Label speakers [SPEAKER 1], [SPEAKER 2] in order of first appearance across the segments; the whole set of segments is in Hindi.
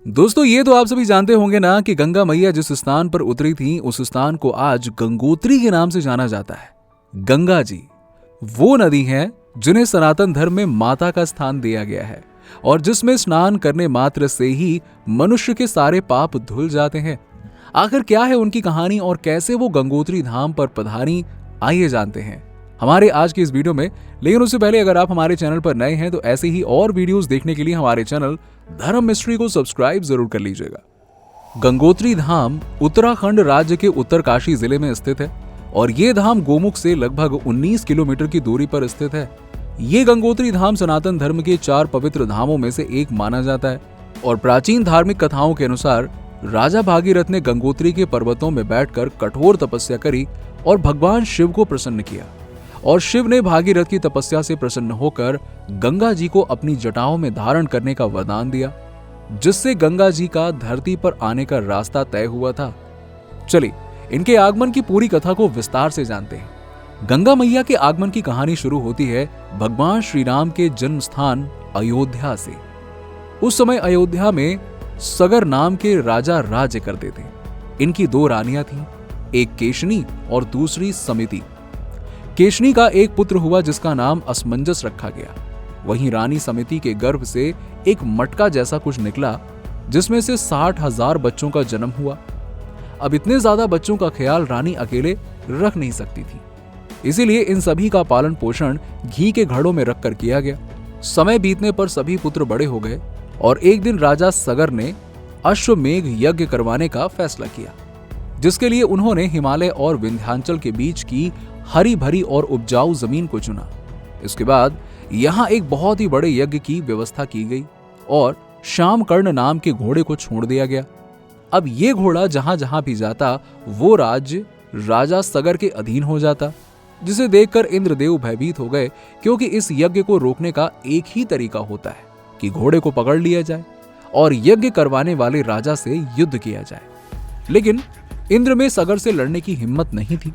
[SPEAKER 1] दोस्तों, ये तो आप सभी जानते होंगे ना कि गंगा मैया जिस स्थान पर उतरी थी उस स्थान को आज गंगोत्री के नाम से जाना जाता है। गंगा जी वो नदी है जिन्हें सनातन धर्म में माता का स्थान दिया गया है और जिसमें स्नान करने मात्र से ही मनुष्य के सारे पाप धुल जाते हैं। आखिर क्या है उनकी कहानी और कैसे वो गंगोत्री धाम पर पधारी, आइए जानते हैं हमारे आज की इस वीडियो में। लेकिन उससे पहले अगर आप हमारे चैनल पर नए हैं तो ऐसे ही और वीडियोस देखने के लिए हमारे चैनल धर्म मिस्ट्री को सब्सक्राइब जरूर कर लीजिएगा। गंगोत्री धाम उत्तराखंड राज्य के उत्तरकाशी जिले में स्थित है और ये धाम गोमुख से लगभग 19 किलोमीटर की दूरी पर स्थित है। ये गंगोत्री धाम सनातन धर्म के 4 पवित्र धामों में से एक माना जाता है और प्राचीन धार्मिक कथाओं के अनुसार राजा भागीरथ ने गंगोत्री के पर्वतों में बैठकर कठोर तपस्या करी और भगवान शिव को प्रसन्न किया और शिव ने भागीरथ की तपस्या से प्रसन्न होकर गंगा जी को अपनी जटाओं में धारण करने का वरदान दिया, जिससे गंगा जी का धरती पर आने का रास्ता तय हुआ था। चलिए इनके आगमन की पूरी कथा को विस्तार से जानते हैं। गंगा मैया के आगमन की कहानी शुरू होती है भगवान श्री राम के जन्म स्थान अयोध्या से। उस समय अयोध्या में सगर नाम के राजा राज्य करते थे। इनकी 2 रानियां थीं, एक केशनी और दूसरी समिति। केशनी का एक पुत्र हुआ जिसका नाम असमंजस रखा गया। वहीं रानी समिति के गर्भ से एक मटका जैसा कुछ निकला जिसमें से 60,000 बच्चों का जन्म हुआ। अब इतने ज्यादा बच्चों का ख्याल रानी अकेले रख नहीं सकती थी, इसीलिए इन सभी का पालन पोषण घी के घड़ों में रखकर किया गया। समय बीतने पर सभी पुत्र बड़े हो गए और एक दिन राजा सगर ने अश्वमेघ यज्ञ करवाने का फैसला किया, जिसके लिए उन्होंने हिमालय और विंध्याचल के बीच की हरी भरी और उपजाऊ जमीन को चुना। इसके बाद यहाँ एक बहुत ही बड़े यज्ञ की व्यवस्था की गई और शामकर्ण नाम के घोड़े को छोड़ दिया गया। अब ये घोड़ा जहां जहां भी जाता वो राज्य राजा सगर के अधीन हो जाता, जिसे देखकर इंद्रदेव भयभीत हो गए, क्योंकि इस यज्ञ को रोकने का एक ही तरीका होता है कि घोड़े को पकड़ लिया जाए और यज्ञ करवाने वाले राजा से युद्ध किया जाए। लेकिन इंद्र में सगर से लड़ने की हिम्मत नहीं थी,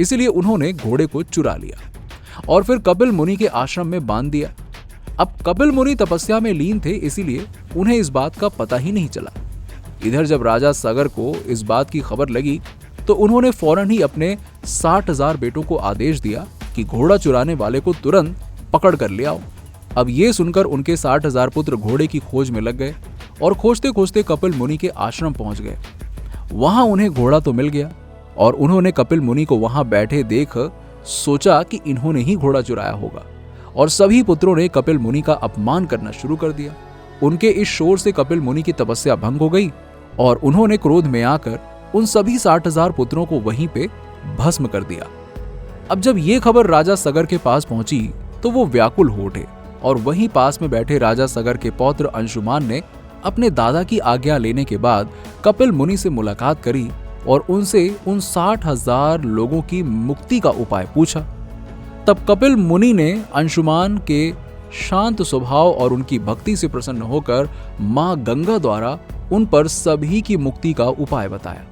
[SPEAKER 1] इसलिए उन्होंने घोड़े को चुरा लिया और फिर कपिल मुनि के आश्रम में बांध दिया। अब कपिल मुनि तपस्या में लीन थे, इसीलिए उन्हें इस बात का पता ही नहीं चला। इधर जब राजा सगर को इस बात की खबर लगी तो उन्होंने फौरन ही अपने 60,000 बेटों को आदेश दिया कि घोड़ा चुराने वाले को तुरंत पकड़ कर ले आओ। अब ये सुनकर उनके 60,000 पुत्र घोड़े की खोज में लग गए और खोजते खोजते कपिल मुनि के आश्रम पहुंच गए। वहां उन्हें घोड़ा तो मिल गया और उन्होंने कपिल मुनि को वहां बैठे देख सोचा कि इन्होंने ही घोड़ा चुराया होगा और सभी पुत्रों ने कपिल मुनि का अपमान करना शुरू कर दिया। उनके इस शोर से कपिल मुनि की तपस्या भंग हो गई और उन्होंने क्रोध में आकर उन सभी 60,000 पुत्रों को वहीं पे भस्म कर दिया। अब जब ये खबर राजा सगर के पास पहुंची तो वो व्याकुल हो उठे और वहीं पास में बैठे राजा सगर के पौत्र अंशुमान ने अपने दादा की आज्ञा लेने के बाद कपिल मुनि से मुलाकात करी और उनसे उन 60,000 लोगों की मुक्ति का उपाय पूछा। तब कपिल मुनि ने अंशुमान के शांत स्वभाव और उनकी भक्ति से प्रसन्न होकर मां गंगा द्वारा उन पर सभी की मुक्ति का उपाय बताया।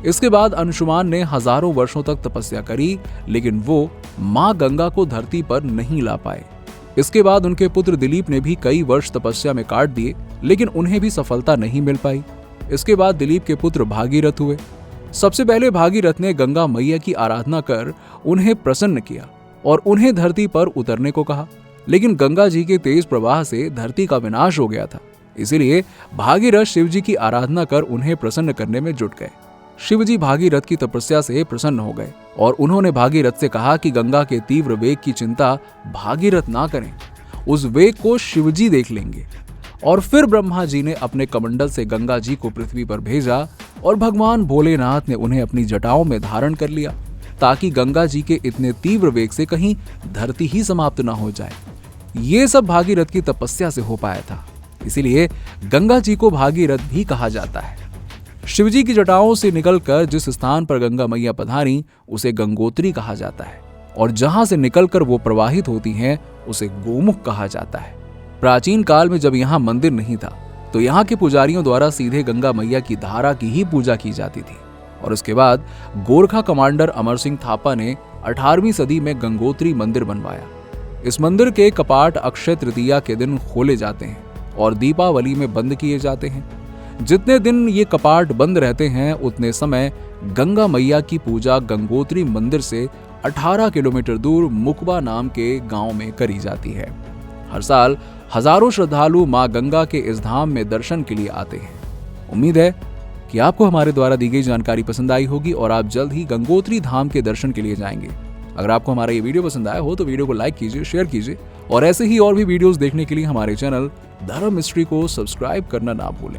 [SPEAKER 1] इसके बाद अंशुमान ने हजारों वर्षों तक तपस्या करी, लेकिन वो मां गंगा को धरती पर नहीं ला पाए। इसके बाद उनके पुत्र दिलीप ने भी कई वर्ष तपस्या में काट दिए, लेकिन उन्हें भी सफलता नहीं मिल पाई। इसके बाद दिलीप के पुत्र भागीरथ हुए। सबसे पहले भागीरथ ने गंगा मैया की आराधना कर उन्हें प्रसन्न किया और उन्हें धरती पर उतरने को कहा, लेकिन गंगा जी के तेज प्रवाह से धरती का विनाश हो गया था। इसीलिए भागीरथ शिव जी की आराधना कर उन्हें प्रसन्न करने में जुट गए। शिव जी भागीरथ की तपस्या से प्रसन्न हो गए और उन्होंने भागीरथ से कहा कि गंगा के तीव्र वेग की चिंता भागीरथ ना करें, उस वेग को शिव जी देख लेंगे। और फिर ब्रह्मा जी ने अपने कमंडल से गंगा जी को पृथ्वी पर भेजा और भगवान भोलेनाथ ने उन्हें अपनी जटाओं में धारण कर लिया, ताकि गंगा जी के इतने तीव्र वेग से कहीं धरती ही समाप्त ना हो जाए। ये सब भागीरथ की तपस्या से हो पाया था, इसीलिए गंगा जी को भागीरथ भी कहा जाता है। शिवजी की जटाओं से निकलकर जिस स्थान पर गंगा मैया पधारी उसे गंगोत्री कहा जाता है और जहां से निकलकर वो प्रवाहित होती हैं उसे गोमुख कहा जाता है। प्राचीन काल में जब यहाँ मंदिर नहीं था तो यहाँ के पुजारियों द्वारा सीधे गंगा मैया की धारा की ही पूजा की जाती थी और उसके बाद गोरखा कमांडर अमर सिंह थापा ने 18वीं सदी में गंगोत्री मंदिर बनवाया। इस मंदिर के कपाट अक्षय तृतीया के दिन खोले जाते हैं और दीपावली में बंद किए जाते हैं। जितने दिन ये कपाट बंद रहते हैं उतने समय गंगा मैया की पूजा गंगोत्री मंदिर से 18 किलोमीटर दूर मुकबा नाम के गांव में करी जाती है। हर साल हजारों श्रद्धालु मां गंगा के इस धाम में दर्शन के लिए आते हैं। उम्मीद है कि आपको हमारे द्वारा दी गई जानकारी पसंद आई होगी और आप जल्द ही गंगोत्री धाम के दर्शन के लिए जाएंगे। अगर आपको हमारा ये वीडियो पसंद आया हो तो वीडियो को लाइक कीजिए, शेयर कीजिए और ऐसे ही और भी वीडियोस देखने के लिए हमारे चैनल धर्म मिस्ट्री को सब्सक्राइब करना ना भूलें।